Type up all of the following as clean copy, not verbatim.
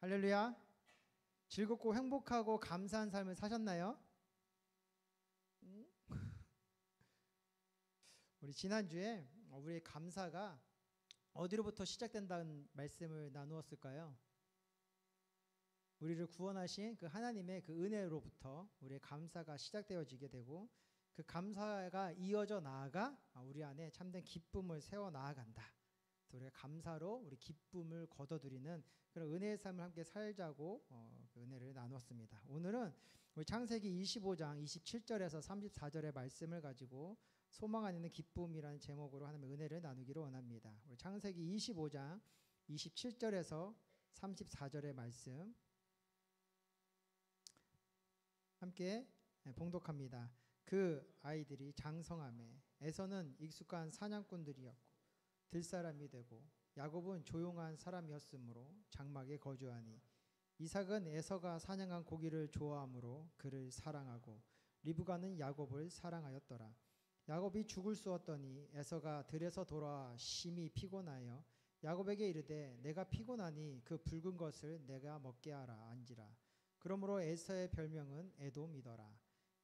할렐루야. 즐겁고 행복하고 감사한 삶을 사셨나요? 우리 지난주에 우리의 감사가 어디로부터 시작된다는 말씀을 나누었을까요? 우리를 구원하신 그 하나님의 그 은혜로부터 우리의 감사가 시작되어지게 되고, 그 감사가 이어져 나아가 우리 안에 참된 기쁨을 세워 나아간다. 우리가 감사로 우리 기쁨을 거둬들이는 그런 은혜의 삶을 함께 살자고 그 은혜를 나눴습니다. 오늘은 우리 창세기 25장 27절에서 34절의 말씀을 가지고 소망 안에 있는 기쁨이라는 제목으로 하나님의 은혜를 나누기를 원합니다. 우리 창세기 25장 27절에서 34절의 말씀 함께 봉독합니다. 그 아이들이 장성하매 에서는 익숙한 사냥꾼들이었고 들사람이 되고 야곱은 조용한 사람이었으므로 장막에 거주하니 이삭은 에서가 사냥한 고기를 좋아하므로 그를 사랑하고 리브가는 야곱을 사랑하였더라. 야곱이 죽을 쑤었더니 에서가 들에서 돌아와 심히 피곤하여 야곱에게 이르되 내가 피곤하니 그 붉은 것을 내가 먹게 하라 안지라. 그러므로 에서의 별명은 에돔이더라.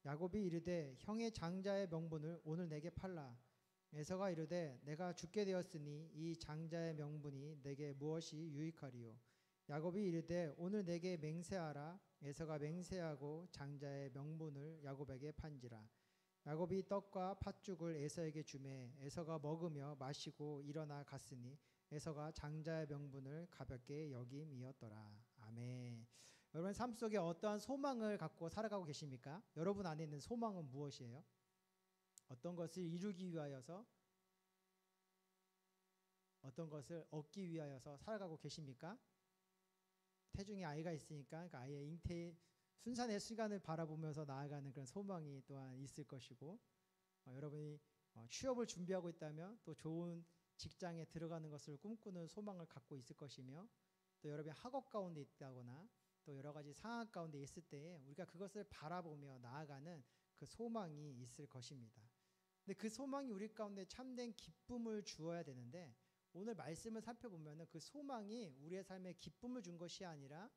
야곱이 이르되 형의 장자의 명분을 오늘 내게 팔라. 에서가 이르되 내가 죽게 되었으니 이 장자의 명분이 내게 무엇이 유익하리요. 야곱이 이르되 오늘 내게 맹세하라. 에서가 맹세하고 장자의 명분을 야곱에게 판지라. 야곱이 떡과 팥죽을 에서에게 주매 에서가 먹으며 마시고 일어나 갔으니 에서가 장자의 명분을 가볍게 여김이었더라. 아멘. 여러분 삶 속에 어떠한 소망을 갖고 살아가고 계십니까? 여러분 안에 있는 소망은 무엇이에요? 어떤 것을 이루기 위하여서, 어떤 것을 얻기 위하여서 살아가고 계십니까? 태중에 아이가 있으니까 그 아이의 잉태 순산의 시간을 바라보면서 나아가는 그런 소망이 또한 있을 것이고, 여러분이 취업을 준비하고 있다면 또 좋은 직장에 들어가는 것을 꿈꾸는 소망을 갖고 있을 것이며, 또 여러분이 학업 가운데 있다거나 또 여러 가지 상황 가운데 있을 때에 우리가 그것을 바라보며 나아가는 그 소망이 있을 것입니다. 근데 그 소망이 우리 가운데 참된 기쁨을 주어야 되는데, 오늘 말씀을 살펴보면 그 소망이 우리의 삶에 기쁨을 준 것이 아니라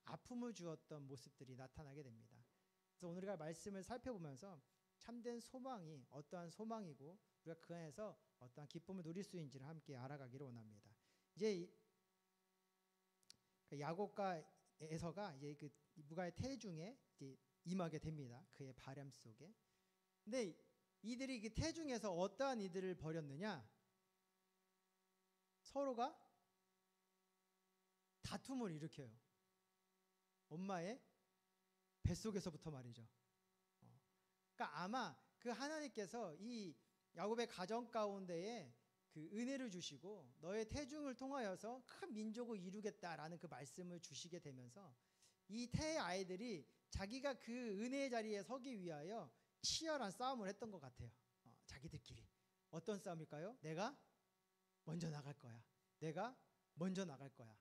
아픔을 주었던 모습들이 나타나게 됩니다. 그래서 오늘 우리가 말씀을 살펴보면서 참된 소망이 어떠한 소망이고 우리가 그 안에서 어떠한 기쁨을 누릴 수 있는지를 함께 알아가기를 원합니다. 이제 야곱과 에서가 이제 그 누가의 태중에 이제 임하게 됩니다. 그의 바람 속에. 근데 이들이 그 태중에서 어떠한 이들을 벌였느냐? 서로가 다툼을 일으켜요. 엄마의 뱃속에서부터 말이죠. 그러니까 아마 그 하나님께서 이 야곱의 가정 가운데에 그 은혜를 주시고 너의 태중을 통하여서 큰 민족을 이루겠다라는 그 말씀을 주시게 되면서 이 태 아이들이 자기가 그 은혜의 자리에 서기 위하여 치열한 싸움을 했던 것 같아요. 자기들끼리. 어떤 싸움일까요? 내가 먼저 나갈 거야. 내가 먼저 나갈 거야.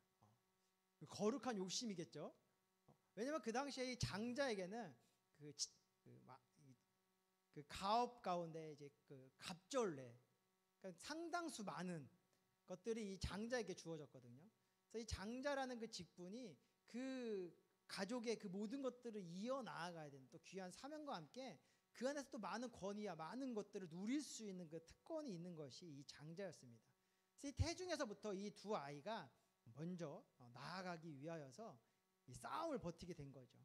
거룩한 욕심이겠죠. 왜냐하면 그 당시에 이 장자에게는 그 가업 가운데 이제 그 갑절래, 그러니까 상당수 많은 것들이 이 장자에게 주어졌거든요. 그래서 이 장자라는 그 직분이 그 가족의 그 모든 것들을 이어 나아가야 되는 또 귀한 사명과 함께 그 안에서 또 많은 권위와 많은 것들을 누릴 수 있는 그 특권이 있는 것이 이 장자였습니다. 그래서 이 태중에서부터 이 두 아이가 먼저 나아가기 위하여서 이 싸움을 버티게 된 거죠.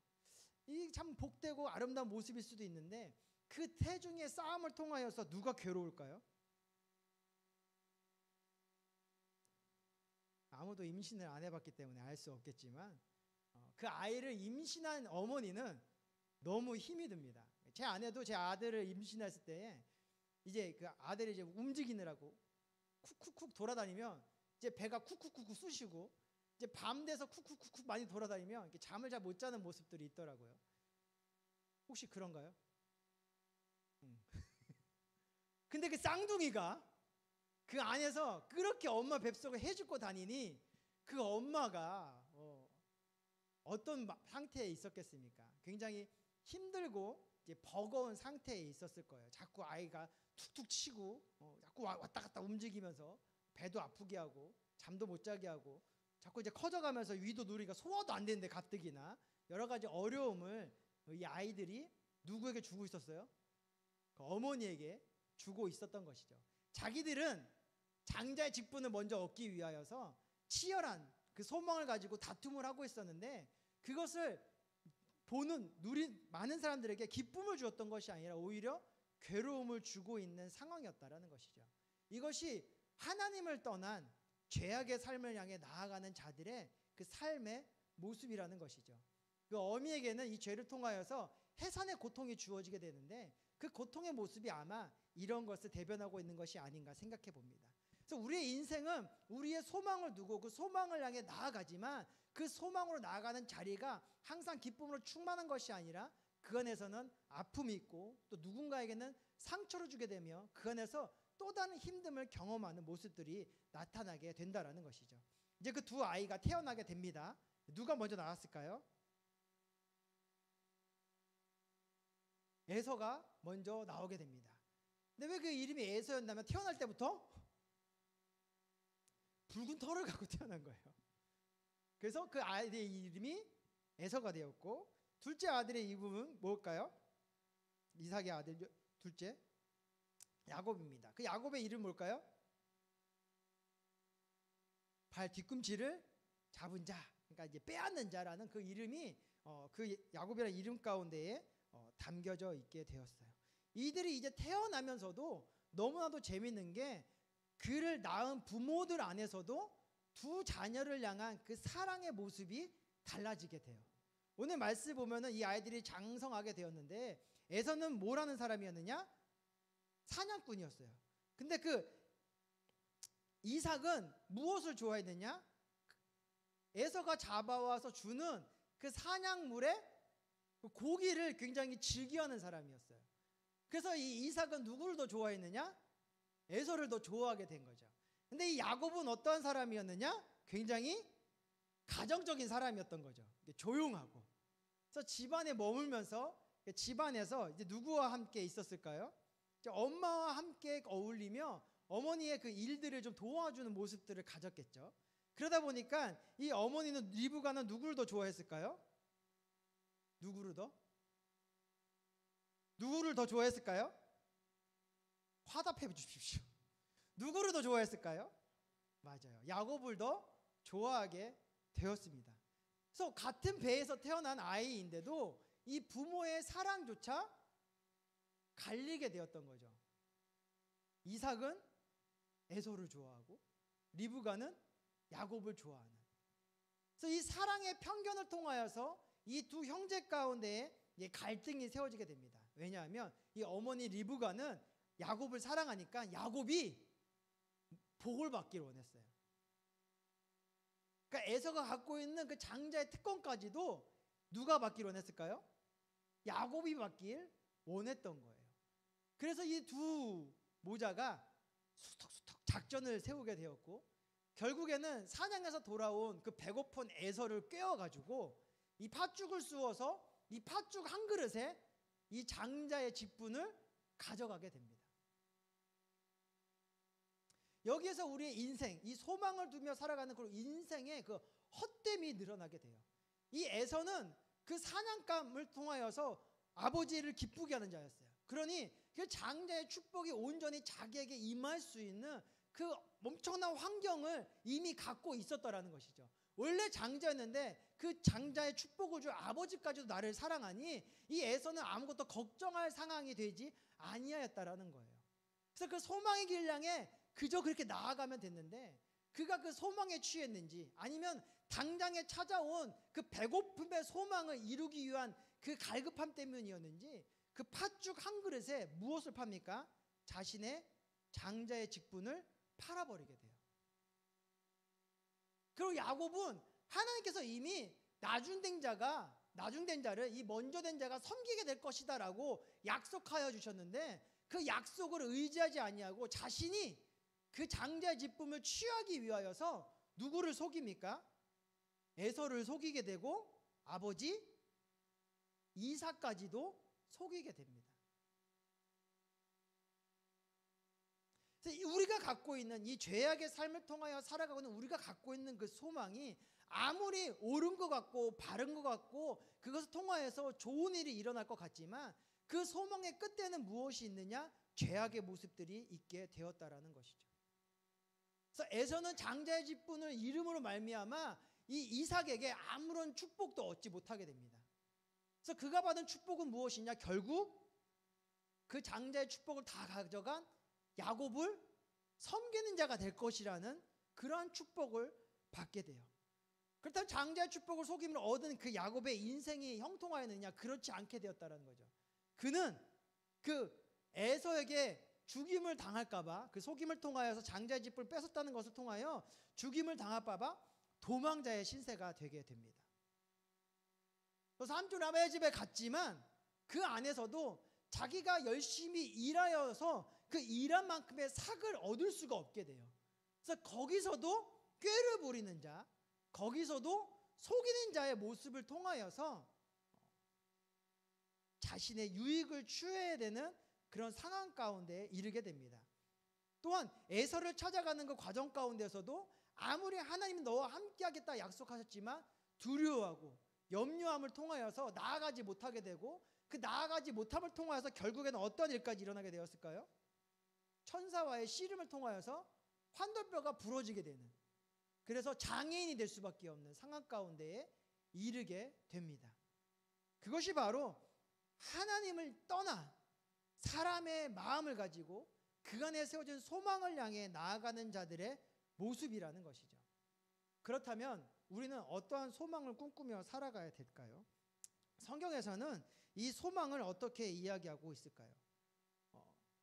이 참 복되고 아름다운 모습일 수도 있는데 그 태중의 싸움을 통하여서 누가 괴로울까요? 아무도 임신을 안 해봤기 때문에 알 수 없겠지만 그 아이를 임신한 어머니는 너무 힘이 듭니다. 제 아내도 제 아들을 임신했을 때에 이제 그 아들이 이제 움직이느라고 쿡쿡쿡 돌아다니면 이제 배가 쿡쿡쿡 쑤시고 이제 밤 돼서 쿡쿡쿡 많이 돌아다니면 이렇게 잠을 잘 못 자는 모습들이 있더라고요. 혹시 그런가요? 근데 그 쌍둥이가 그 안에서 그렇게 엄마 뱃속을 해집고 다니니 그 엄마가 어떤 상태에 있었겠습니까? 굉장히 힘들고 이제 버거운 상태에 있었을 거예요. 자꾸 아이가 툭툭 치고 자꾸 왔다 갔다 움직이면서 배도 아프게 하고 잠도 못 자게 하고 자꾸 이제 커져가면서 위도 누리가 소화도 안 되는데 가뜩이나 여러 가지 어려움을 이 아이들이 누구에게 주고 있었어요? 그 어머니에게 주고 있었던 것이죠. 자기들은 장자의 직분을 먼저 얻기 위하여서 치열한 그 소망을 가지고 다툼을 하고 있었는데 그것을 보는 많은 사람들에게 기쁨을 주었던 것이 아니라 오히려 괴로움을 주고 있는 상황이었다라는 것이죠. 이것이 하나님을 떠난 죄악의 삶을 향해 나아가는 자들의 그 삶의 모습이라는 것이죠. 그 어미에게는 이 죄를 통하여서 해산의 고통이 주어지게 되는데 그 고통의 모습이 아마 이런 것을 대변하고 있는 것이 아닌가 생각해 봅니다. 그래서 우리의 인생은 우리의 소망을 두고 그 소망을 향해 나아가지만 그 소망으로 나아가는 자리가 항상 기쁨으로 충만한 것이 아니라 그 안에서는 아픔이 있고 또 누군가에게는 상처를 주게 되며 그 안에서 또 다른 힘듦을 경험하는 모습들이 나타나게 된다라는 것이죠. 이제 그 두 아이가 태어나게 됩니다. 누가 먼저 나왔을까요? 에서가 먼저 나오게 됩니다. 근데 왜 그 이름이 에서였냐면 태어날 때부터 붉은 털을 갖고 태어난 거예요. 그래서 그 아이의 이름이 에서가 되었고 둘째 아들의 이름은 뭘까요? 이삭의 아들 둘째 야곱입니다. 그 야곱의 이름 뭘까요? 발 뒤꿈치를 잡은 자, 그러니까 이제 빼앗는 자라는 그 이름이 그 야곱이라는 이름 가운데에 담겨져 있게 되었어요. 이들이 이제 태어나면서도 너무나도 재밌는 게 그를 낳은 부모들 안에서도 두 자녀를 향한 그 사랑의 모습이 달라지게 돼요. 오늘 말씀 보면은 이 아이들이 장성하게 되었는데 에서는 뭐라는 사람이었느냐? 사냥꾼이었어요. 근데 그 이삭은 무엇을 좋아했느냐? 에서가 잡아와서 주는 그 사냥물의 그 고기를 굉장히 즐겨하는 사람이었어요. 그래서 이 이삭은 누구를 더 좋아했느냐? 에서를 더 좋아하게 된 거죠. 근데 이 야곱은 어떠한 사람이었느냐? 굉장히 가정적인 사람이었던 거죠. 조용하고. 그래서 집안에 머물면서 집안에서 이제 누구와 함께 있었을까요? 엄마와 함께 어울리며 어머니의 그 일들을 좀 도와주는 모습들을 가졌겠죠. 그러다 보니까 이 어머니는 리브가는 누구를 더 좋아했을까요? 누구를 더 좋아했을까요? 화답해 주십시오. 누구를 더 좋아했을까요? 맞아요. 야곱을 더 좋아하게 되었습니다. 그래서 같은 배에서 태어난 아이인데도 이 부모의 사랑조차 갈리게 되었던 거죠. 이삭은 에서를 좋아하고 리브가는 야곱을 좋아하는. 그래서 이 사랑의 편견을 통하여서 이 두 형제 가운데에 갈등이 세워지게 됩니다. 왜냐하면 이 어머니 리브가는 야곱을 사랑하니까 야곱이 복을 받기를 원했어요. 그러니까 에서가 갖고 있는 그 장자의 특권까지도 누가 받기를 원했을까요? 야곱이 받길 원했던 거예요. 그래서 이 두 모자가 수덕수덕 작전을 세우게 되었고 결국에는 사냥에서 돌아온 그 배고픈 에서를 꿰어가지고 이 팥죽을 쑤어서 이 팥죽 한 그릇에 이 장자의 직분을 가져가게 됩니다. 여기에서 우리의 인생, 이 소망을 두며 살아가는 그 인생의 그 헛됨이 늘어나게 돼요. 이 에서는 그 사냥감을 통하여서 아버지를 기쁘게 하는 자였어요. 그러니 그 장자의 축복이 온전히 자기에게 임할 수 있는 그 엄청난 환경을 이미 갖고 있었다라는 것이죠. 원래 장자였는데 그 장자의 축복을 줄 아버지까지도 나를 사랑하니 이 에서는 아무것도 걱정할 상황이 되지 아니하였다라는 거예요. 그래서 그 소망의 길 향해 그저 그렇게 나아가면 됐는데 그가 그 소망에 취했는지 아니면 당장에 찾아온 그 배고픔의 소망을 이루기 위한 그 갈급함 때문이었는지 그 팥죽 한 그릇에 무엇을 팝니까? 자신의 장자의 직분을 팔아버리게 돼요. 그리고 야곱은 하나님께서 이미 나중된 자를 이 먼저 된 자가 섬기게 될 것이다라고 약속하여 주셨는데 그 약속을 의지하지 아니하고 자신이 그 장자의 직분을 취하기 위하여서 누구를 속입니까? 에서를 속이게 되고 아버지 이삭까지도 속이게 됩니다. 그래서 우리가 갖고 있는 이 죄악의 삶을 통하여 살아가고 있는 우리가 갖고 있는 그 소망이 아무리 옳은 것 같고 바른 것 같고 그것을 통하여서 좋은 일이 일어날 것 같지만 그 소망의 끝에는 무엇이 있느냐? 죄악의 모습들이 있게 되었다라는 것이죠. 그래서 에서는 장자의 직분을 이름으로 말미암아 이 이삭에게 아무런 축복도 얻지 못하게 됩니다. 그래서 그가 받은 축복은 무엇이냐? 결국 그 장자의 축복을 다 가져간 야곱을 섬기는 자가 될 것이라는 그러한 축복을 받게 돼요. 그렇다면 장자의 축복을 속임을 얻은 그 야곱의 인생이 형통하였느냐? 그렇지 않게 되었다는 거죠. 그는 그 에서에게 죽임을 당할까봐 그 속임을 통하여서 장자의 집을 뺏었다는 것을 통하여 죽임을 당할까봐 도망자의 신세가 되게 됩니다. 그래서 삼촌 아버지 집에 갔지만 그 안에서도 자기가 열심히 일하여서 그 일한 만큼의 삭을 얻을 수가 없게 돼요. 그래서 거기서도 꾀를 부리는 자, 거기서도 속이는 자의 모습을 통하여서 자신의 유익을 취해야 되는 그런 상황 가운데 이르게 됩니다. 또한 에서를 찾아가는 그 과정 가운데서도 아무리 하나님이 너와 함께하겠다 약속하셨지만 두려워하고 염려함을 통하여서 나아가지 못하게 되고 그 나아가지 못함을 통하여서 결국에는 어떤 일까지 일어나게 되었을까요? 천사와의 씨름을 통하여서 환돌뼈가 부러지게 되는, 그래서 장애인이 될 수밖에 없는 상황 가운데에 이르게 됩니다. 그것이 바로 하나님을 떠나 사람의 마음을 가지고 그 안에 세워진 소망을 향해 나아가는 자들의 모습이라는 것이죠. 그렇다면 우리는 어떠한 소망을 꿈꾸며 살아가야 될까요? 성경에서는 이 소망을 어떻게 이야기하고 있을까요?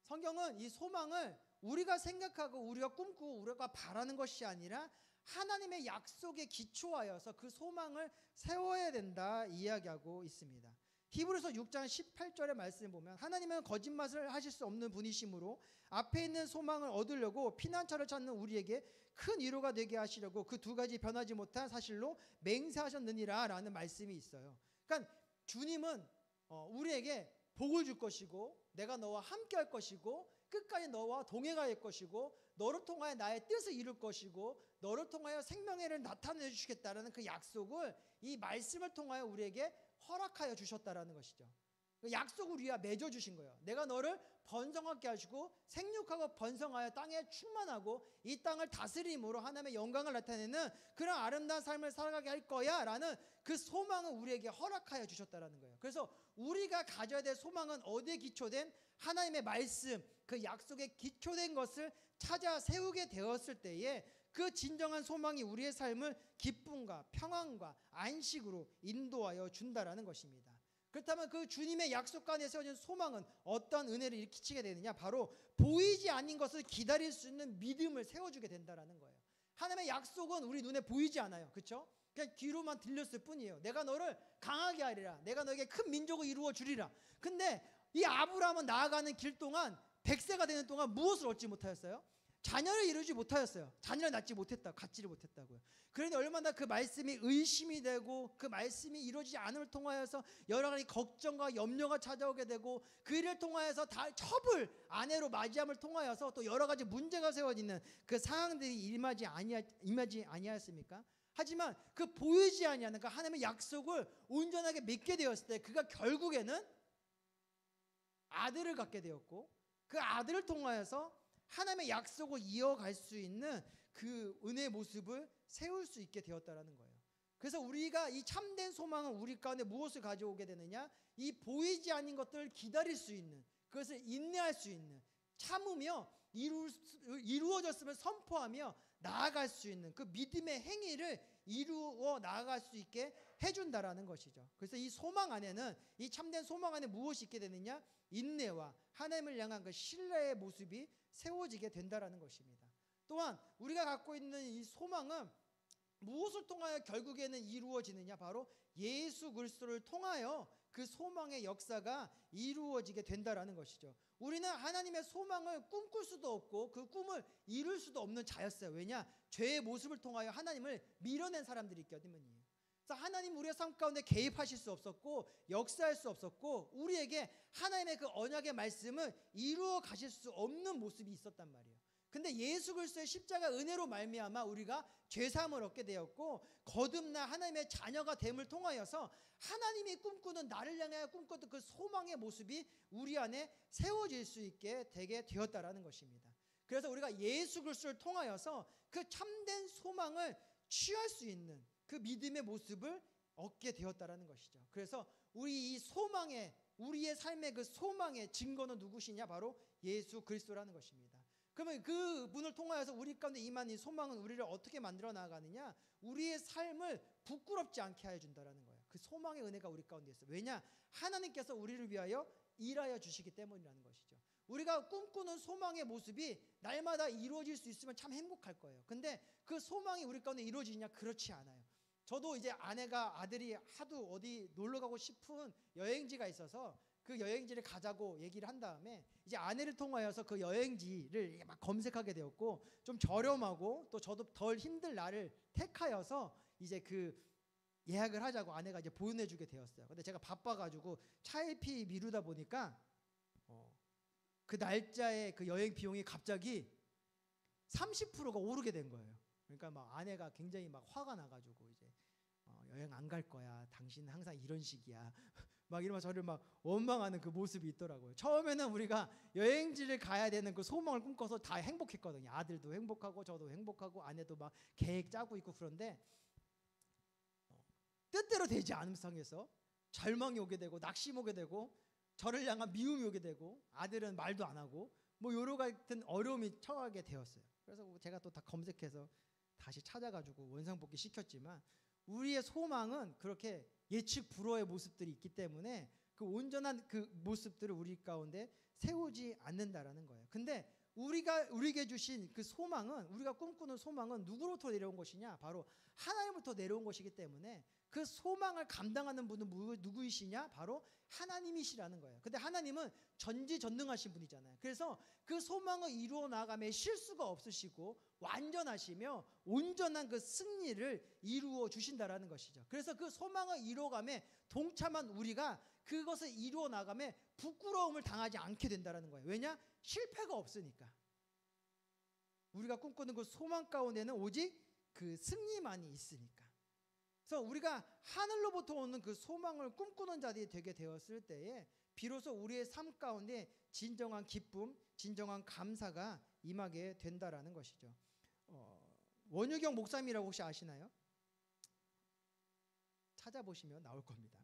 성경은 이 소망을 우리가 생각하고 우리가 꿈꾸고 우리가 바라는 것이 아니라 하나님의 약속에 기초하여서 그 소망을 세워야 된다 이야기하고 있습니다. 히브리서 6장 18절의 말씀을 보면 하나님은 거짓말을 하실 수 없는 분이시므로 앞에 있는 소망을 얻으려고 피난처를 찾는 우리에게 큰 위로가 되게 하시려고 그 두 가지 변하지 못한 사실로 맹세하셨느니라 라는 말씀이 있어요. 그러니까 주님은 우리에게 복을 줄 것이고 내가 너와 함께 할 것이고 끝까지 너와 동행할 것이고 너를 통하여 나의 뜻을 이룰 것이고 너를 통하여 생명의를 나타내 주시겠다라는 그 약속을 이 말씀을 통하여 우리에게 허락하여 주셨다라는 것이죠. 그 약속을 우리가 맺어 주신 거예요. 내가 너를 번성하게 하시고 생육하고 번성하여 땅에 충만하고 이 땅을 다스림으로 하나님의 영광을 나타내는 그런 아름다운 삶을 살아가게 할 거야 라는 그 소망을 우리에게 허락하여 주셨다라는 거예요. 그래서 우리가 가져야 될 소망은 어디에 기초된 하나님의 말씀, 그 약속에 기초된 것을 찾아 세우게 되었을 때에 그 진정한 소망이 우리의 삶을 기쁨과 평안과 안식으로 인도하여 준다라는 것입니다. 그렇다면 그 주님의 약속 안에 세워진 소망은 어떤 은혜를 일으키게 되느냐? 바로 보이지 않는 것을 기다릴 수 있는 믿음을 세워주게 된다라는 거예요. 하나님의 약속은 우리 눈에 보이지 않아요. 그렇죠? 그냥 귀로만 들렸을 뿐이에요. 내가 너를 강하게 하리라. 내가 너에게 큰 민족을 이루어 주리라. 근데 이 아브라함은 나아가는 길 동안 100세가 되는 동안 무엇을 얻지 못하였어요? 자녀를 이루지 못하였어요. 자녀를 낳지 못했다. 갖지를 못했다고요. 그런데 얼마나 그 말씀이 의심이 되고 그 말씀이 이루어지지 않음을 통하여서 여러 가지 걱정과 염려가 찾아오게 되고 그 일을 통하여서 다 첩을 아내로 맞이함을 통하여서 또 여러 가지 문제가 세워지는 그 상황들이 임하지 아니하였습니까? 하지만 그 보이지 아니하는 그 하나님의 약속을 온전하게 믿게 되었을 때 그가 결국에는 아들을 갖게 되었고 그 아들을 통하여서 하나님의 약속을 이어갈 수 있는 그 은혜의 모습을 세울 수 있게 되었다라는 거예요. 그래서 우리가 이 참된 소망은 우리 가운데 무엇을 가져오게 되느냐? 이 보이지 않는 것들을 기다릴 수 있는, 그것을 인내할 수 있는, 참으며 이루어졌음을 선포하며 나아갈 수 있는 그 믿음의 행위를 이루어 나아갈 수 있게 해준다라는 것이죠. 그래서 이 소망 안에는, 이 참된 소망 안에 무엇이 있게 되느냐? 인내와 하나님을 향한 그 신뢰의 모습이 세워지게 된다라는 것입니다. 또한 우리가 갖고 있는 이 소망은 무엇을 통하여 결국에는 이루어지느냐? 바로 예수 그리스도를 통하여 그 소망의 역사가 이루어지게 된다라는 것이죠. 우리는 하나님의 소망을 꿈꿀 수도 없고 그 꿈을 이룰 수도 없는 자였어요. 왜냐? 죄의 모습을 통하여 하나님을 밀어낸 사람들이 있기 때문이에요. 그래서 하나님 우리의 삶 가운데 개입하실 수 없었고 역사할 수 없었고 우리에게 하나님의 그 언약의 말씀을 이루어 가실 수 없는 모습이 있었단 말이에요. 근데 예수 그리스도의 십자가 은혜로 말미암아 우리가 죄사함을 얻게 되었고 거듭나 하나님의 자녀가 됨을 통하여서 하나님이 꿈꾸는 나를 향해 꿈꿨던 그 소망의 모습이 우리 안에 세워질 수 있게 되게 되었다라는 것입니다. 그래서 우리가 예수 그리스도를 통하여서 그 참된 소망을 취할 수 있는 그 믿음의 모습을 얻게 되었다라는 것이죠. 그래서 우리 이 소망의 우리의 삶의 그 소망의 증거는 누구시냐? 바로 예수 그리스도라는 것입니다. 그러면 그 분을 통하여서 우리 가운데 임한 이 소망은 우리를 어떻게 만들어 나가느냐? 우리의 삶을 부끄럽지 않게 해준다라는 거예요. 그 소망의 은혜가 우리 가운데 있어요. 왜냐? 하나님께서 우리를 위하여 일하여 주시기 때문이라는 것이죠. 우리가 꿈꾸는 소망의 모습이 날마다 이루어질 수 있으면 참 행복할 거예요. 근데 그 소망이 우리 가운데 이루어지냐? 그렇지 않아요. 저도 이제 아내가 아들이 하도 어디 놀러 가고 싶은 여행지가 있어서 그 여행지를 가자고 얘기를 한 다음에 이제 아내를 통하여서 그 여행지를 막 검색하게 되었고 좀 저렴하고 또 저도 덜 힘들 날을 택하여서 이제 그 예약을 하자고 아내가 이제 보내주게 되었어요. 근데 제가 바빠가지고 차일피 미루다 보니까 그 날짜에 그 여행 비용이 갑자기 30%가 오르게 된 거예요. 그러니까 막 아내가 굉장히 막 화가 나가지고 이제 여행 안 갈 거야. 당신은 항상 이런 식이야. 막 이러면서 저를 막 원망하는 그 모습이 있더라고요. 처음에는 우리가 여행지를 가야 되는 그 소망을 꿈꿔서 다 행복했거든요. 아들도 행복하고 저도 행복하고 아내도 막 계획 짜고 있고 그런데 뜻대로 되지 않은 상에서 절망이 오게 되고 낙심 오게 되고 저를 향한 미움이 오게 되고 아들은 말도 안 하고 뭐 여러 같은 어려움이 처하게 되었어요. 그래서 제가 또 다 검색해서 다시 찾아가지고 원상복귀 시켰지만 우리의 소망은 그렇게 예측 불허의 모습들이 있기 때문에 그 온전한 그 모습들을 우리 가운데 세우지 않는다라는 거예요. 근데 우리에게 주신 그 소망은 우리가 꿈꾸는 소망은 누구로부터 내려온 것이냐? 바로 하나님부터 내려온 것이기 때문에 그 소망을 감당하는 분은 누구이시냐? 바로 하나님이시라는 거예요. 근데 하나님은 전지전능하신 분이잖아요. 그래서 그 소망을 이루어 나감에 실수가 없으시고 완전하시며 온전한 그 승리를 이루어 주신다라는 것이죠. 그래서 그 소망을 이루어감에 동참한 우리가 그것을 이루어 나감에 부끄러움을 당하지 않게 된다라는 거예요. 왜냐? 실패가 없으니까. 우리가 꿈꾸는 그 소망 가운데는 오직 그 승리만이 있으니까. 그래서 우리가 하늘로부터 오는 그 소망을 꿈꾸는 자들이 되게 되었을 때에 비로소 우리의 삶 가운데 진정한 기쁨, 진정한 감사가 임하게 된다라는 것이죠. 원유경 목사님이라고 혹시 아시나요? 찾아보시면 나올 겁니다.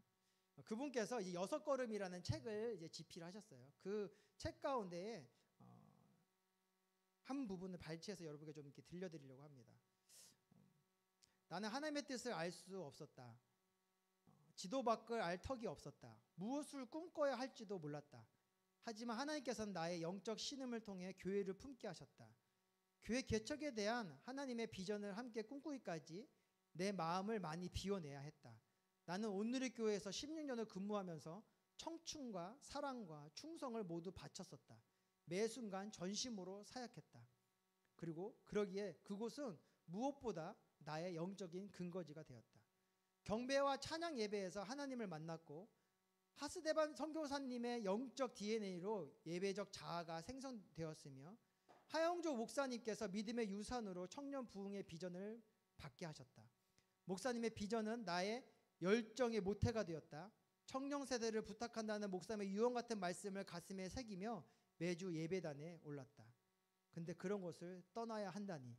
그분께서 이 6걸음이라는 책을 이제 집필 하셨어요. 그 책 가운데에 한 부분을 발췌해서 여러분께 좀 이렇게 들려드리려고 합니다. 나는 하나님의 뜻을 알 수 없었다. 지도 밖을 알 턱이 없었다. 무엇을 꿈꿔야 할지도 몰랐다. 하지만 하나님께서는 나의 영적 신음을 통해 교회를 품게 하셨다. 교회 개척에 대한 하나님의 비전을 함께 꿈꾸기까지 내 마음을 많이 비워내야 했다. 나는 온누리 교회에서 16년을 근무하면서 청춘과 사랑과 충성을 모두 바쳤었다. 매 순간 전심으로 사역했다. 그리고 그러기에 그곳은 무엇보다 나의 영적인 근거지가 되었다. 경배와 찬양 예배에서 하나님을 만났고 하스데반 선교사님의 영적 DNA로 예배적 자아가 생성되었으며 하영조 목사님께서 믿음의 유산으로 청년 부흥의 비전을 받게 하셨다. 목사님의 비전은 나의 열정의 모태가 되었다. 청년 세대를 부탁한다는 목사님의 유언 같은 말씀을 가슴에 새기며 매주 예배단에 올랐다. 근데 그런 것을 떠나야 한다니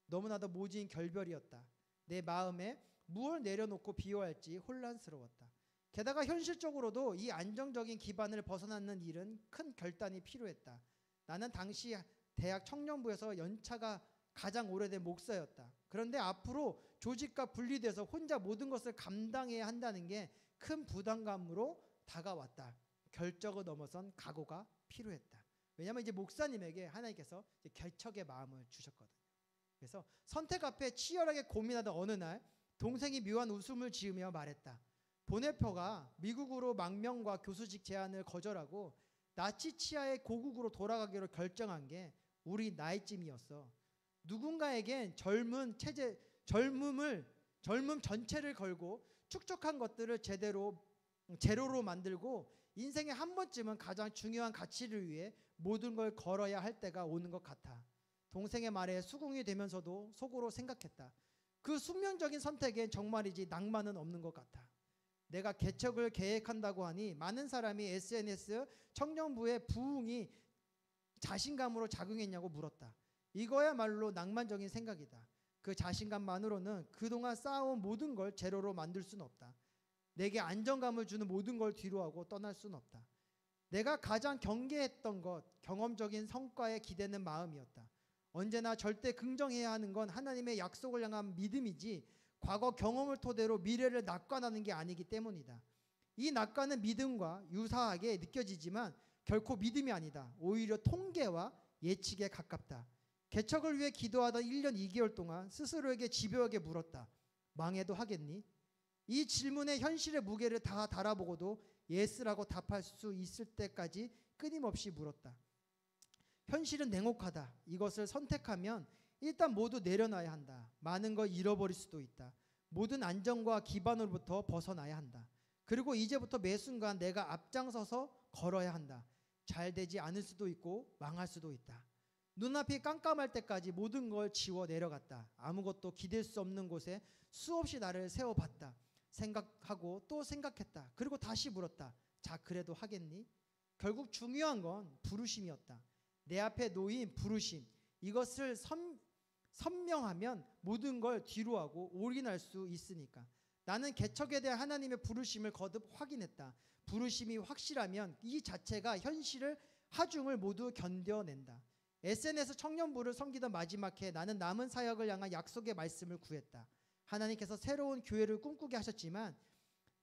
너무나도 모진 결별이었다. 내 마음에 무엇을 내려놓고 비워할지 혼란스러웠다. 게다가 현실적으로도 이 안정적인 기반을 벗어나는 일은 큰 결단이 필요했다. 나는 당시 대학 청년부에서 연차가 가장 오래된 목사였다. 그런데 앞으로 조직과 분리돼서 혼자 모든 것을 감당해야 한다는 게 큰 부담감으로 다가왔다. 결정을 넘어선 각오가 필요했다. 왜냐하면 이제 목사님에게 하나님께서 이제 개척의 마음을 주셨거든요. 그래서 선택 앞에 치열하게 고민하던 어느 날 동생이 묘한 웃음을 지으며 말했다. 보네퍼가 미국으로 망명과 교수직 제안을 거절하고 나치 치하의 고국으로 돌아가기로 결정한 게 우리 나이쯤이었어. 누군가에겐 젊음 전체를 걸고 축적한 것들을 제로로 만들고 인생에 한 번쯤은 가장 중요한 가치를 위해 모든 걸 걸어야 할 때가 오는 것 같아. 동생의 말에 수긍이 되면서도 속으로 생각했다. 그 숙명적인 선택엔 정말이지 낭만은 없는 것 같아. 내가 개척을 계획한다고 하니 많은 사람이 SNS 청년부의 부흥이 자신감으로 작용했냐고 물었다. 이거야말로 낭만적인 생각이다. 그 자신감만으로는 그동안 쌓아온 모든 걸 제로로 만들 수는 없다. 내게 안정감을 주는 모든 걸 뒤로하고 떠날 수는 없다. 내가 가장 경계했던 것, 경험적인 성과에 기대는 마음이었다. 언제나 절대 긍정해야 하는 건 하나님의 약속을 향한 믿음이지 과거 경험을 토대로 미래를 낙관하는 게 아니기 때문이다. 이 낙관은 믿음과 유사하게 느껴지지만 결코 믿음이 아니다. 오히려 통계와 예측에 가깝다. 개척을 위해 기도하던 1년 2개월 동안 스스로에게 집요하게 물었다. 망해도 하겠니? 이 질문의 현실의 무게를 다 달아보고도 예스라고 답할 수 있을 때까지 끊임없이 물었다. 현실은 냉혹하다. 이것을 선택하면 일단 모두 내려놔야 한다. 많은 걸 잃어버릴 수도 있다. 모든 안정과 기반으로부터 벗어나야 한다. 그리고 이제부터 매 순간 내가 앞장서서 걸어야 한다. 잘 되지 않을 수도 있고 망할 수도 있다. 눈앞이 깜깜할 때까지 모든 걸 지워 내려갔다. 아무것도 기댈 수 없는 곳에 수없이 나를 세워봤다. 생각하고 또 생각했다. 그리고 다시 물었다. 자, 그래도 하겠니? 결국 중요한 건 부르심이었다. 내 앞에 놓인 부르심. 이것을 선명하면 모든 걸 뒤로하고 올인할 수 있으니까. 나는 개척에 대한 하나님의 부르심을 거듭 확인했다. 부르심이 확실하면 이 자체가 현실을 하중을 모두 견뎌낸다. SNS 청년부를 섬기던 마지막 해 나는 남은 사역을 향한 약속의 말씀을 구했다. 하나님께서 새로운 교회를 꿈꾸게 하셨지만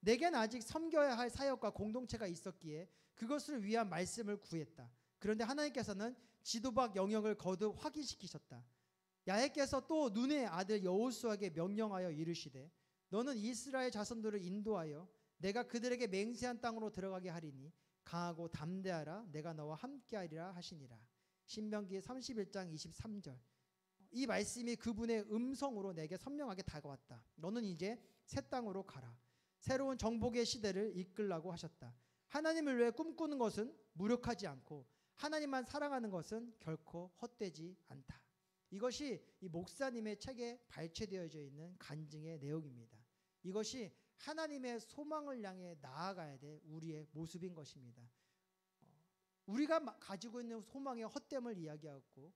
내겐 아직 섬겨야 할 사역과 공동체가 있었기에 그것을 위한 말씀을 구했다. 그런데 하나님께서는 지도박 영역을 거듭 확인시키셨다. 야훼께서 또 눈의 아들 여호수아에게 명령하여 이르시되 너는 이스라엘 자손들을 인도하여 내가 그들에게 맹세한 땅으로 들어가게 하리니 강하고 담대하라. 내가 너와 함께하리라 하시니라. 신명기 31장 23절. 이 말씀이 그분의 음성으로 내게 선명하게 다가왔다. 너는 이제 새 땅으로 가라. 새로운 정복의 시대를 이끌라고 하셨다. 하나님을 위해 꿈꾸는 것은 무력하지 않고 하나님만 사랑하는 것은 결코 헛되지 않다. 이것이 이 목사님의 책에 발췌되어져 있는 간증의 내용입니다. 이것이 하나님의 소망을 향해 나아가야 될 우리의 모습인 것입니다. 우리가 가지고 있는 소망의 헛됨을 이야기하고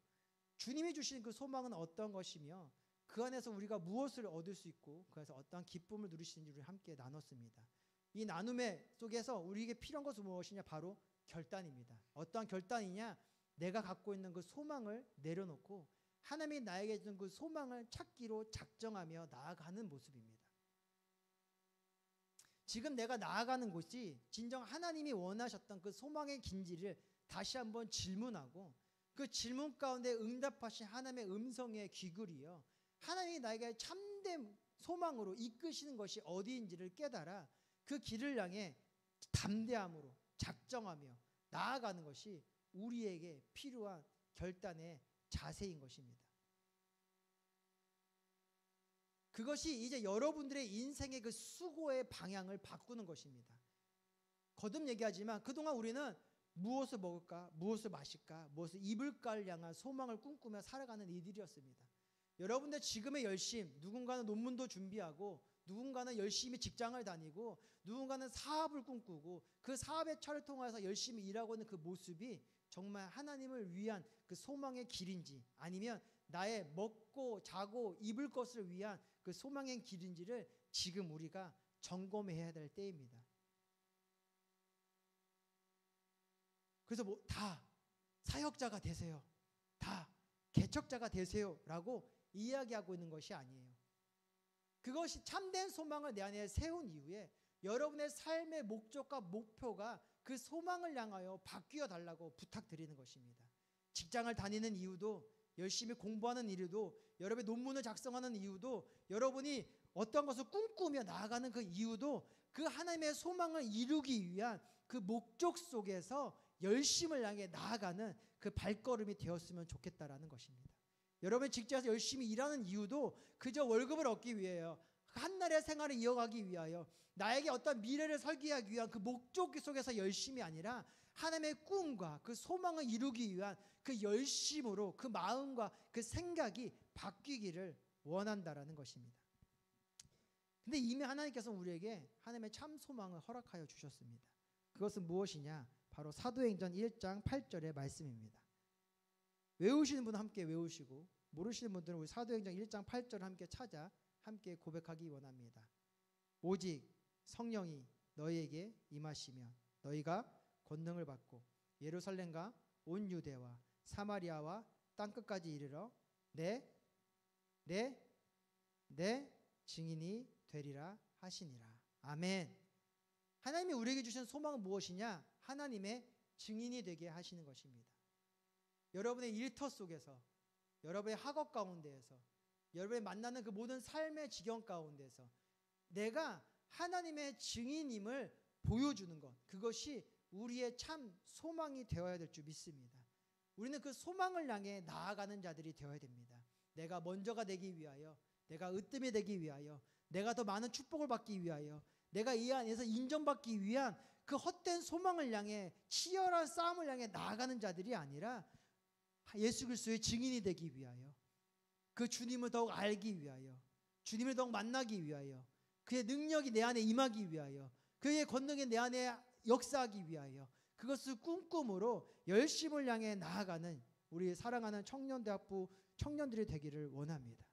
주님이 주신 그 소망은 어떤 것이며 그 안에서 우리가 무엇을 얻을 수 있고 그래서 어떠한 기쁨을 누리시는지를 함께 나눴습니다. 이 나눔의 속에서 우리에게 필요한 것은 무엇이냐? 바로 결단입니다. 어떠한 결단이냐? 내가 갖고 있는 그 소망을 내려놓고 하나님이 나에게 준 그 소망을 찾기로 작정하며 나아가는 모습입니다. 지금 내가 나아가는 곳이 진정 하나님이 원하셨던 그 소망의 긴지를 다시 한번 질문하고 그 질문 가운데 응답하신 하나님의 음성에 귀글이여 하나님이 나에게 참된 소망으로 이끄시는 것이 어디인지를 깨달아 그 길을 향해 담대함으로 작정하며 나아가는 것이 우리에게 필요한 결단의 자세인 것입니다. 그것이 이제 여러분들의 인생의 그 수고의 방향을 바꾸는 것입니다. 거듭 얘기하지만 그동안 우리는 무엇을 먹을까, 무엇을 마실까, 무엇을 입을까를 향한 소망을 꿈꾸며 살아가는 이들이었습니다. 여러분들 지금의 열심, 누군가는 논문도 준비하고 누군가는 열심히 직장을 다니고 누군가는 사업을 꿈꾸고 그 사업의 차를 통해서 열심히 일하고 있는 그 모습이 정말 하나님을 위한 그 소망의 길인지 아니면 나의 먹고 자고 입을 것을 위한 그 소망의 길인지를 지금 우리가 점검해야 될 때입니다. 그래서 다 사역자가 되세요. 다 개척자가 되세요. 라고 이야기하고 있는 것이 아니에요. 그것이 참된 소망을 내 안에 세운 이후에 여러분의 삶의 목적과 목표가 그 소망을 향하여 바뀌어 달라고 부탁드리는 것입니다. 직장을 다니는 이유도 열심히 공부하는 이유도 여러분의 논문을 작성하는 이유도 여러분이 어떤 것을 꿈꾸며 나아가는 그 이유도 그 하나님의 소망을 이루기 위한 그 목적 속에서 열심을 향해 나아가는 그 발걸음이 되었으면 좋겠다라는 것입니다. 여러분이 직장에서 열심히 일하는 이유도 그저 월급을 얻기 위해요. 한날의 생활을 이어가기 위하여 나에게 어떤 미래를 설계하기 위한 그 목적 속에서 열심이 아니라 하나님의 꿈과 그 소망을 이루기 위한 그 열심으로 그 마음과 그 생각이 바뀌기를 원한다라는 것입니다. 근데 이미 하나님께서 우리에게 하나님의 참 소망을 허락하여 주셨습니다. 그것은 무엇이냐? 바로 사도행전 1장 8절의 말씀입니다. 외우시는 분은 함께 외우시고 모르시는 분들은 우리 사도행전 1장 8절을 함께 찾아 함께 고백하기 원합니다. 오직 성령이 너희에게 임하시면 너희가 권능을 받고 예루살렘과 온 유대와 사마리아와 땅끝까지 이르러 내 증인이 되리라 하시니라. 아멘. 하나님이 우리에게 주신 소망은 무엇이냐? 하나님의 증인이 되게 하시는 것입니다. 여러분의 일터 속에서, 여러분의 학업 가운데에서, 여러분이 만나는 그 모든 삶의 지경 가운데서 내가 하나님의 증인임을 보여주는 것, 그것이 우리의 참 소망이 되어야 될 줄 믿습니다. 우리는 그 소망을 향해 나아가는 자들이 되어야 됩니다. 내가 먼저가 되기 위하여, 내가 으뜸이 되기 위하여, 내가 더 많은 축복을 받기 위하여, 내가 이 안에서 인정받기 위한 그 헛된 소망을 향해 치열한 싸움을 향해 나아가는 자들이 아니라 예수 그리스도의 증인이 되기 위하여, 그 주님을 더욱 알기 위하여, 주님을 더욱 만나기 위하여, 그의 능력이 내 안에 임하기 위하여, 그의 권능이 내 안에 역사하기 위하여, 그것을 꿈꿈으로 열심을 향해 나아가는 우리 사랑하는 청년대학부 청년들이 되기를 원합니다.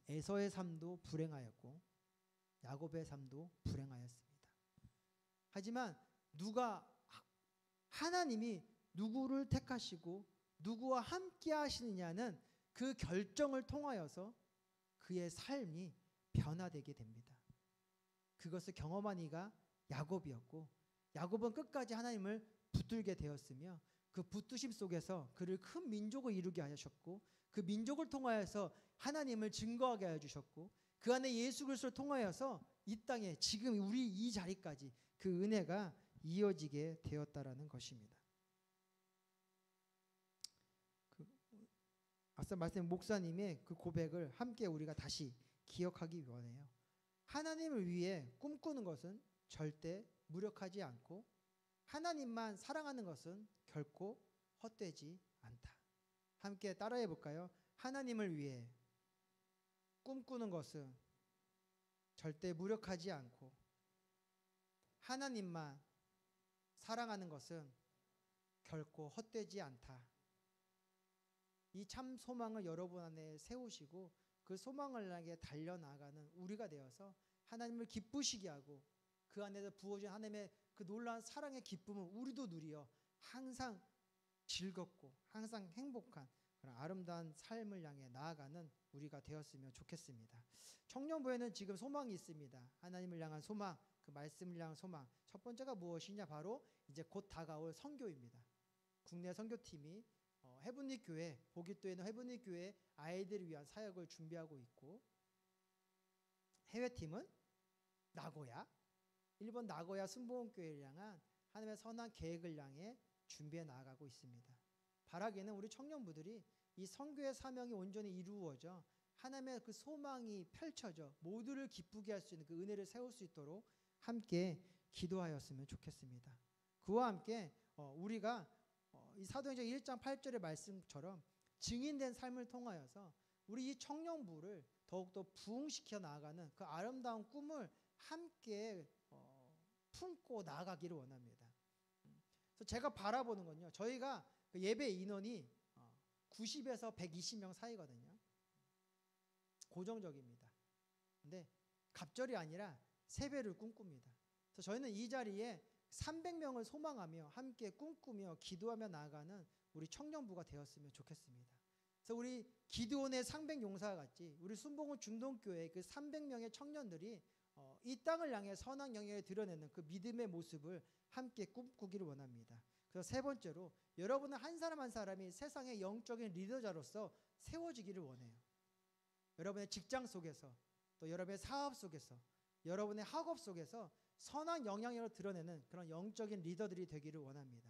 에서의 삶도 불행하였고 야곱의 삶도 불행하였습니다. 하지만 하나님이 누구를 택하시고 누구와 함께 하시느냐는 그 결정을 통하여서 그의 삶이 변화되게 됩니다. 그것을 경험한 이가 야곱이었고, 야곱은 끝까지 하나님을 붙들게 되었으며 그 붙드심 속에서 그를 큰 민족을 이루게 하셨고, 그 민족을 통하여서 하나님을 증거하게 하여 주셨고, 그 안에 예수 그리스도를 통하여서 이 땅에 지금 우리 이 자리까지 그 은혜가 이어지게 되었다라는 것입니다. 앞서 말씀드린 목사님의 그 고백을 함께 우리가 다시 기억하기 원해요. 하나님을 위해 꿈꾸는 것은 절대 무력하지 않고, 하나님만 사랑하는 것은 결코 헛되지 않다. 함께 따라해 볼까요? 하나님을 위해 꿈꾸는 것은 절대 무력하지 않고, 하나님만 사랑하는 것은 결코 헛되지 않다. 이 참 소망을 여러분 안에 세우시고 그 소망을 향해 달려나가는 우리가 되어서 하나님을 기쁘시게 하고, 그 안에서 부어진 하나님의 그 놀라운 사랑의 기쁨을 우리도 누리어 항상 즐겁고 항상 행복한 그런 아름다운 삶을 향해 나아가는 우리가 되었으면 좋겠습니다. 청년부에는 지금 소망이 있습니다. 하나님을 향한 소망, 그 말씀을 향한 소망. 첫 번째가 무엇이냐? 바로 이제 곧 다가올 선교입니다. 국내 선교팀이 헤븐리 교회, 보기도에는 헤븐리 교회 아이들을 위한 사역을 준비하고 있고, 해외팀은 나고야, 일본 나고야 순복음교회를 향한 하나님의 선한 계획을 향해 준비해 나아가고 있습니다. 바라기는 우리 청년부들이 이 선교의 사명이 온전히 이루어져 하나님의 그 소망이 펼쳐져 모두를 기쁘게 할 수 있는 그 은혜를 세울 수 있도록 함께 기도하였으면 좋겠습니다. 그와 함께 우리가 이 사도행전 1장 8절의 말씀처럼 증인된 삶을 통하여서 우리 이 청년부를 더욱더 부흥시켜 나아가는 그 아름다운 꿈을 함께 품고 나아가기를 원합니다. 그래서 제가 바라보는 건요, 저희가 그 예배 인원이 90에서 120명 사이거든요. 고정적입니다. 근데 갑절이 아니라 3배를 꿈꿉니다. 그래서 저희는 이 자리에 300명을 소망하며 함께 꿈꾸며 기도하며 나아가는 우리 청년부가 되었으면 좋겠습니다. 그래서 우리 기드온의 상백 용사와 같이 우리 순복음 중동교회 그 300명의 청년들이 이 땅을 향해 선한 영역을 드러내는 그 믿음의 모습을 함께 꿈꾸기를 원합니다. 그래서 세 번째로, 여러분은 한 사람 한 사람이 세상의 영적인 리더자로서 세워지기를 원해요. 여러분의 직장 속에서, 또 여러분의 사업 속에서, 여러분의 학업 속에서 선한 영향력을 드러내는 그런 영적인 리더들이 되기를 원합니다.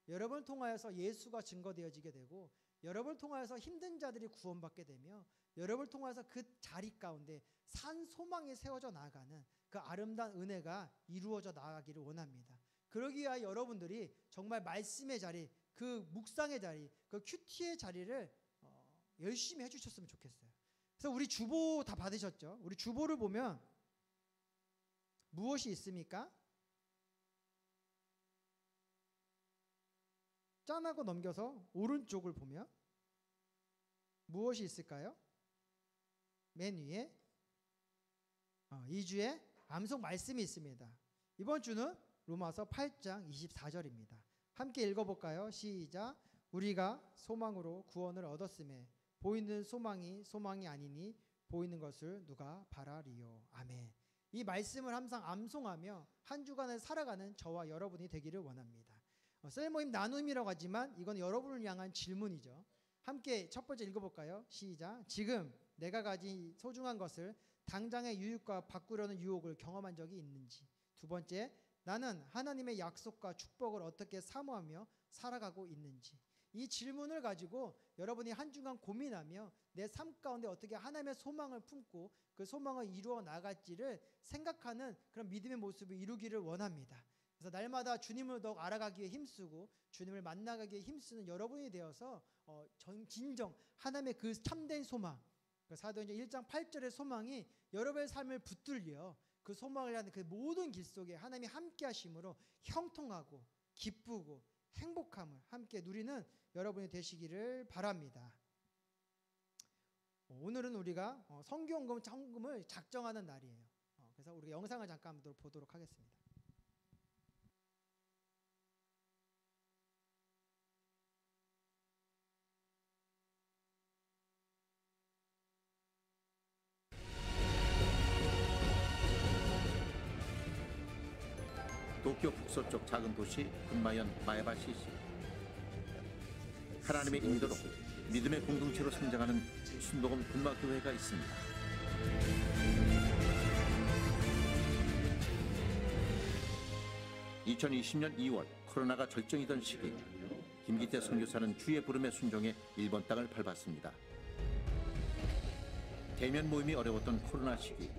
여러분을 통하여서 예수가 증거되어지게 되고, 여러분을 통하여서 힘든 자들이 구원받게 되며, 여러분을 통하여서 그 자리 가운데 산 소망이 세워져 나가는 그 아름다운 은혜가 이루어져 나가기를 원합니다. 그러기 위하여 여러분들이 정말 말씀의 자리, 그 묵상의 자리, 그 큐티의 자리를 열심히 해주셨으면 좋겠어요. 그래서 우리 주보 다 받으셨죠? 우리 주보를 보면 무엇이 있습니까? 짠하고 넘겨서 오른쪽을 보면 무엇이 있을까요? 맨 위에 2주의 암송 말씀이 있습니다. 이번 주는 로마서 8장 24절입니다. 함께 읽어볼까요? 시작. 우리가 소망으로 구원을 얻었음에 보이는 소망이 아니니 보이는 것을 누가 바라리요. 아멘. 이 말씀을 항상 암송하며 한 주간을 살아가는 저와 여러분이 되기를 원합니다. 셀모임 나눔이라고 하지만 이건 여러분을 향한 질문이죠. 함께 첫 번째 읽어볼까요? 시작. 지금 내가 가진 소중한 것을 당장의 유익과 바꾸려는 유혹을 경험한 적이 있는지. 두 번째, 나는 하나님의 약속과 축복을 어떻게 사모하며 살아가고 있는지. 이 질문을 가지고 여러분이 한 주간 고민하며 내 삶 가운데 어떻게 하나님의 소망을 품고 그 소망을 이루어 나갈지를 생각하는 그런 믿음의 모습을 이루기를 원합니다. 그래서 날마다 주님을 더욱 알아가기 위해 힘쓰고 주님을 만나가기 위해 힘쓰는 여러분이 되어서 진정 하나님의 그 참된 소망, 그 사도행전 1장 8절의 소망이 여러분의 삶을 붙들려 그 소망을 향한 그 모든 길 속에 하나님이 함께 하심으로 형통하고 기쁘고 행복함을 함께 누리는 여러분이 되시기를 바랍니다. 오늘은 우리가 성경금을 작정하는 날이에요. 그래서 우리가 영상을 잠깐 보도록 하겠습니다. 도쿄 북서쪽 작은 도시 군마현 마에바시시. 하나님의 인도로 믿음의 공동체로 성장하는 순복음 군마교회가 있습니다. (2020년 2월) 코로나가 절정이던 시기, 김기태 선교사는 주의 부름에 순종해 일본 땅을 밟았습니다. 대면 모임이 어려웠던 코로나 시기,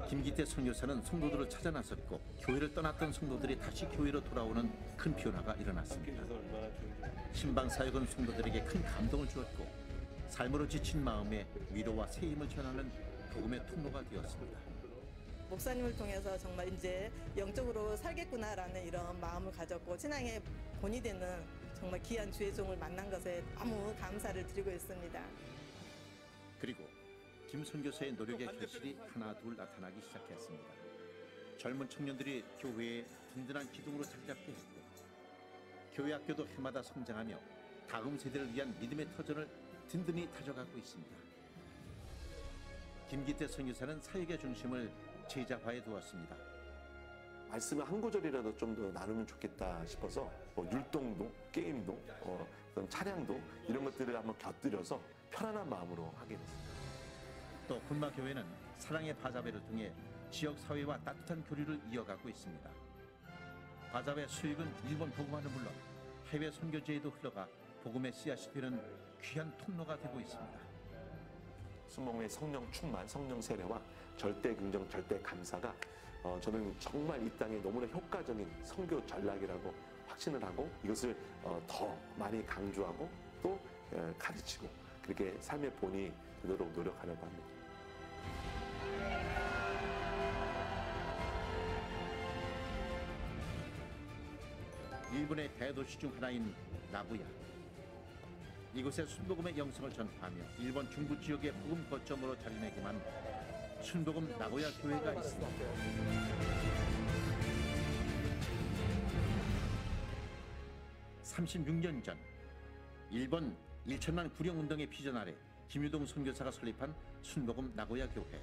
김기태 선교사는 성도들을 찾아 나섰고 교회를 떠났던 성도들이 다시 교회로 돌아오는 큰 변화가 일어났습니다. 신방 사역은 성도들에게 큰 감동을 주었고 삶으로 지친 마음에 위로와 새 힘을 전하는 복음의 통로가 되었습니다. 목사님을 통해서 정말 이제 영적으로 살겠구나라는 이런 마음을 가졌고 신앙의 본이 되는 정말 귀한 주의 종을 만난 것에 너무 감사를 드리고 있습니다. 그리고 김 선교사의 노력의 결실이 하나둘 나타나기 시작했습니다. 젊은 청년들이 교회에 든든한 기둥으로 자리 잡게 했고 교회 학교도 해마다 성장하며 다음 세대를 위한 믿음의 터전을 든든히 다져가고 있습니다. 김기태 선교사는 사역의 중심을 제자화에 두었습니다. 말씀을 한 구절이라도 좀 더 나누면 좋겠다 싶어서 율동도, 게임도, 어떤 찬양도 이런 것들을 한번 곁들여서 편안한 마음으로 하게 됐습니다. 또 군마교회는 사랑의 바자회를 통해 지역사회와 따뜻한 교류를 이어가고 있습니다. 바자회 수익은 일본 복음화는 물론 해외 선교지에도 흘러가 복음의 씨앗이 되는 귀한 통로가 되고 있습니다. 순복음의 성령 충만, 성령 세례와 절대 긍정, 절대 감사가 저는 정말 이 땅에 너무나 효과적인 선교 전략이라고 확신을 하고 이것을 더 많이 강조하고 또 가르치고 그렇게 삶의 본이 되도록 노력하려고 합니다. 일본의 대도시 중 하나인 나고야. 이곳에 순복음의 영성을 전파하며 일본 중부 지역의 복음 거점으로 자리매김한 순복음 나고야 교회가 있습니다. (36년) 전 일본 1천만 구령운동의 비전 아래 김유동 선교사가 설립한 순복음 나고야 교회.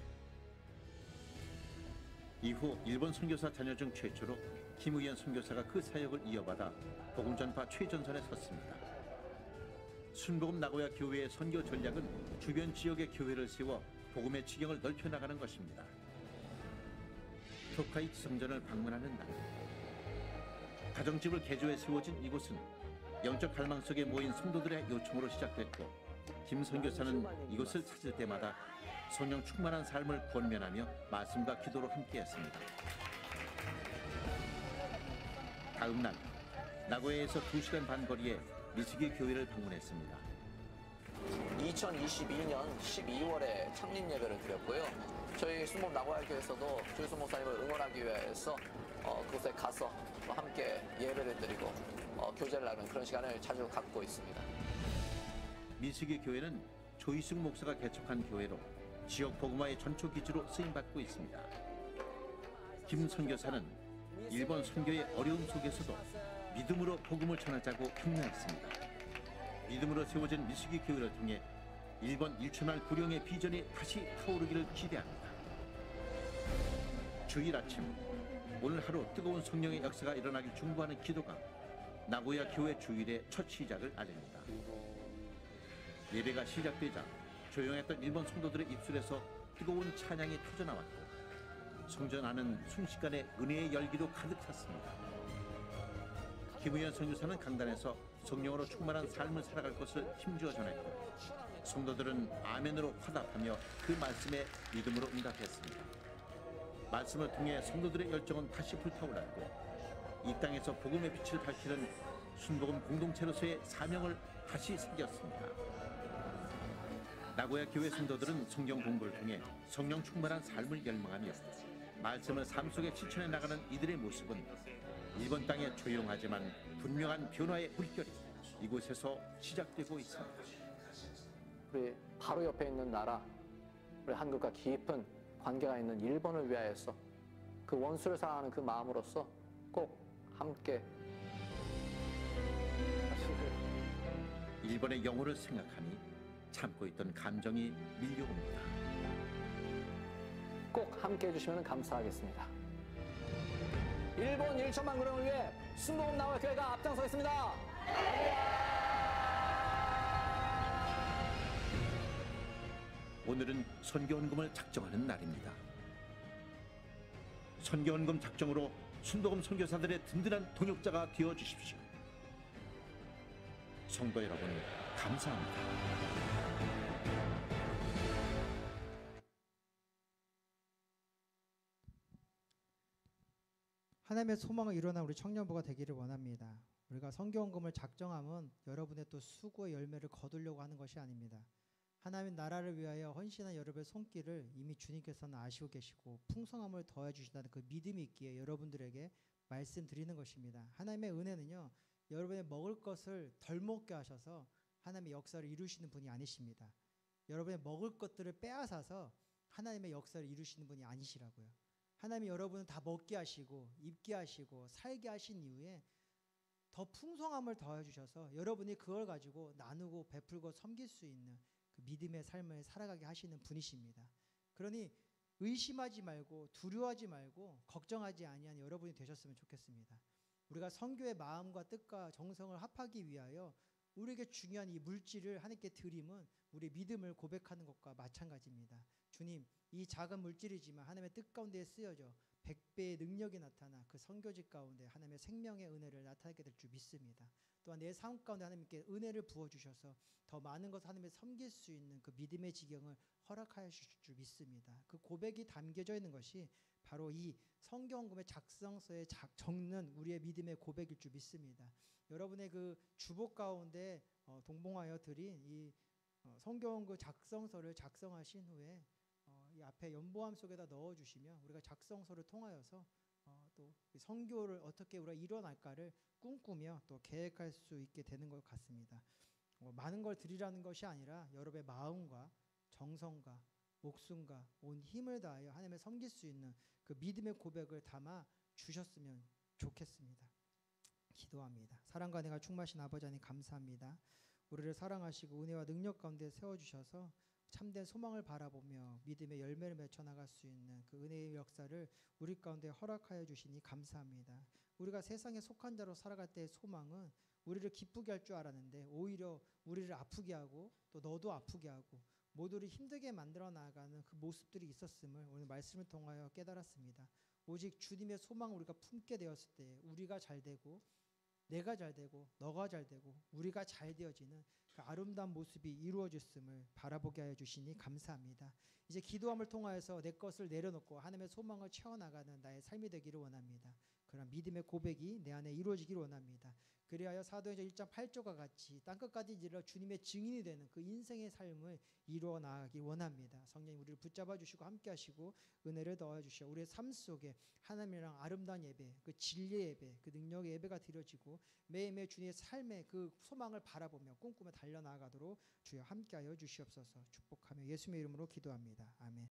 이후 일본 선교사 자녀 중 최초로 김의연 선교사가 그 사역을 이어받아 복음 전파 최전선에 섰습니다. 순복음 나고야 교회의 선교 전략은 주변 지역의 교회를 세워 복음의 지경을 넓혀 나가는 것입니다. 토카이 지성전을 방문하는 날, 가정집을 개조해 세워진 이곳은 영적 갈망 속에 모인 성도들의 요청으로 시작됐고 김 선교사는 이곳을 찾을 때마다 성령 충만한 삶을 권면하며 말씀과 기도로 함께했습니다. 다음 날 나고야에서 2시간 반 거리에 미스기 교회를 방문했습니다. 2021년 12월에 창립 예배를 드렸고요. 저희 순복 나고야 교회에서도 조유수 목사님을 응원하기 위해서 그곳에 가서 함께 예배를 드리고 교제를 하는 그런 시간을 자주 갖고 있습니다. 미스기 교회는 조이숙 목사가 개척한 교회로 지역 복음화의 전초 기지로 쓰임받고 있습니다. 김 선교사는 일본 선교의 어려움 속에서도 믿음으로 복음을 전하자고 격려했습니다. 믿음으로 세워진 미스기 교회를 통해 일본 일천할 구령의 비전이 다시 타오르기를 기대합니다. 주일 아침, 오늘 하루 뜨거운 성령의 역사가 일어나길 중보하는 기도가 나고야 교회 주일의 첫 시작을 알립니다. 예배가 시작되자 조용했던 일본 성도들의 입술에서 뜨거운 찬양이 터져나왔고 성전 안은 순식간에 은혜의 열기로 가득 찼습니다. 김우현 선교사는 강단에서 성령으로 충만한 삶을 살아갈 것을 힘주어 전했고 성도들은 아멘으로 화답하며 그 말씀에 믿음으로 응답했습니다. 말씀을 통해 성도들의 열정은 다시 불타올랐고 이 땅에서 복음의 빛을 밝히는 순복음 공동체로서의 사명을 다시 새겼습니다. 나고야 교회 성도들은 성경 공부를 통해 성령 충만한 삶을 열망하며 말씀을 삶 속에 실천해 나가는 이들의 모습은 일본 땅의 조용하지만 분명한 변화의 물결이 이곳에서 시작되고 있습니다. 우리 바로 옆에 있는 나라, 우리 한국과 깊은 관계가 있는 일본을 위하여서 그 원수를 사랑하는 그 마음으로서 꼭 함께 일본의 영혼을 생각하니 참고 있던 감정이 밀려옵니다. 꼭 함께 해주시면 감사하겠습니다. 일본 1천만 구령을 위해 순복음 나고야 교회가 앞장서겠습니다. 오늘은 선교헌금을 작정하는 날입니다. 선교헌금 작정으로 순복음 선교사들의 든든한 동역자가 되어 주십시오. 성도 여러분, 감사합니다. 하나님의 소망을 이뤄낸 우리 청년부가 되기를 원합니다. 우리가 선교헌금을 작정하면 여러분의 또 수고의 열매를 거두려고 하는 것이 아닙니다. 하나님 나라를 위하여 헌신한 여러분의 손길을 이미 주님께서는 아시고 계시고 풍성함을 더해 주신다는 그 믿음이 있기에 여러분들에게 말씀드리는 것입니다. 하나님의 은혜는요, 여러분의 먹을 것을 덜 먹게 하셔서 하나님의 역사를 이루시는 분이 아니십니다. 여러분의 먹을 것들을 빼앗아서 하나님의 역사를 이루시는 분이 아니시라고요. 하나님이 여러분을 다 먹게 하시고 입게 하시고 살게 하신 이후에 더 풍성함을 더해 주셔서 여러분이 그걸 가지고 나누고 베풀고 섬길 수 있는 그 믿음의 삶을 살아가게 하시는 분이십니다. 그러니 의심하지 말고 두려워하지 말고 걱정하지 아니한 여러분이 되셨으면 좋겠습니다. 우리가 선교의 마음과 뜻과 정성을 합하기 위하여 우리에게 중요한 이 물질을 하나님께 드림은 우리 믿음을 고백하는 것과 마찬가지입니다. 주님, 이 작은 물질이지만 하나님의 뜻 가운데 쓰여져 100배의 능력이 나타나 그 선교직 가운데 하나님의 생명의 은혜를 나타내게 될 줄 믿습니다. 또한 내 삶 가운데 하나님께 은혜를 부어주셔서 더 많은 것을 하나님을 섬길 수 있는 그 믿음의 지경을 허락하여 주실 줄 믿습니다. 그 고백이 담겨져 있는 것이 바로 이 선교헌금의 작성서에 적는 우리의 믿음의 고백일 줄 믿습니다. 여러분의 그 주복 가운데 동봉하여 드린 이 선교헌금 작성서를 작성하신 후에 이 앞에 연보함 속에다 넣어주시면 우리가 작성서를 통하여서 또 선교를 어떻게 우리가 일어날까를 꿈꾸며 또 계획할 수 있게 되는 것 같습니다. 많은 걸 드리라는 것이 아니라 여러분의 마음과 정성과 목숨과 온 힘을 다하여 하나님을 섬길 수 있는 그 믿음의 고백을 담아 주셨으면 좋겠습니다. 기도합니다. 사랑과 은혜가 충만하신 아버지 하나님 감사합니다. 우리를 사랑하시고 은혜와 능력 가운데 세워주셔서 참된 소망을 바라보며 믿음의 열매를 맺혀 나갈 수 있는 그 은혜의 역사를 우리 가운데 허락하여 주시니 감사합니다. 우리가 세상에 속한 자로 살아갈 때의 소망은 우리를 기쁘게 할 줄 알았는데 오히려 우리를 아프게 하고 또 너도 아프게 하고 모두를 힘들게 만들어 나가는 그 모습들이 있었음을 오늘 말씀을 통하여 깨달았습니다. 오직 주님의 소망을 우리가 품게 되었을 때 우리가 잘 되고 내가 잘 되고 너가 잘 되고 우리가 잘 되어지는 그 아름다운 모습이 이루어졌음을 바라보게 하여 주시니 감사합니다. 이제 기도함을 통하여서 내 것을 내려놓고 하나님의 소망을 채워나가는 나의 삶이 되기를 원합니다. 그런 믿음의 고백이 내 안에 이루어지기를 원합니다. 그리하여 사도행전 1장 8절과 같이 땅끝까지 이르러 주님의 증인이 되는 그 인생의 삶을 이루어 나가길 원합니다. 성령님 우리를 붙잡아 주시고 함께 하시고 은혜를 더해 주시어 우리의 삶 속에 하나님이랑 아름다운 예배, 그 진리의 예배, 그 능력의 예배가 드려지고 매일매일 주님의 삶의 그 소망을 바라보며 꿈꾸며 달려나가도록 주여 함께하여 주시옵소서. 축복하며 예수님의 이름으로 기도합니다. 아멘.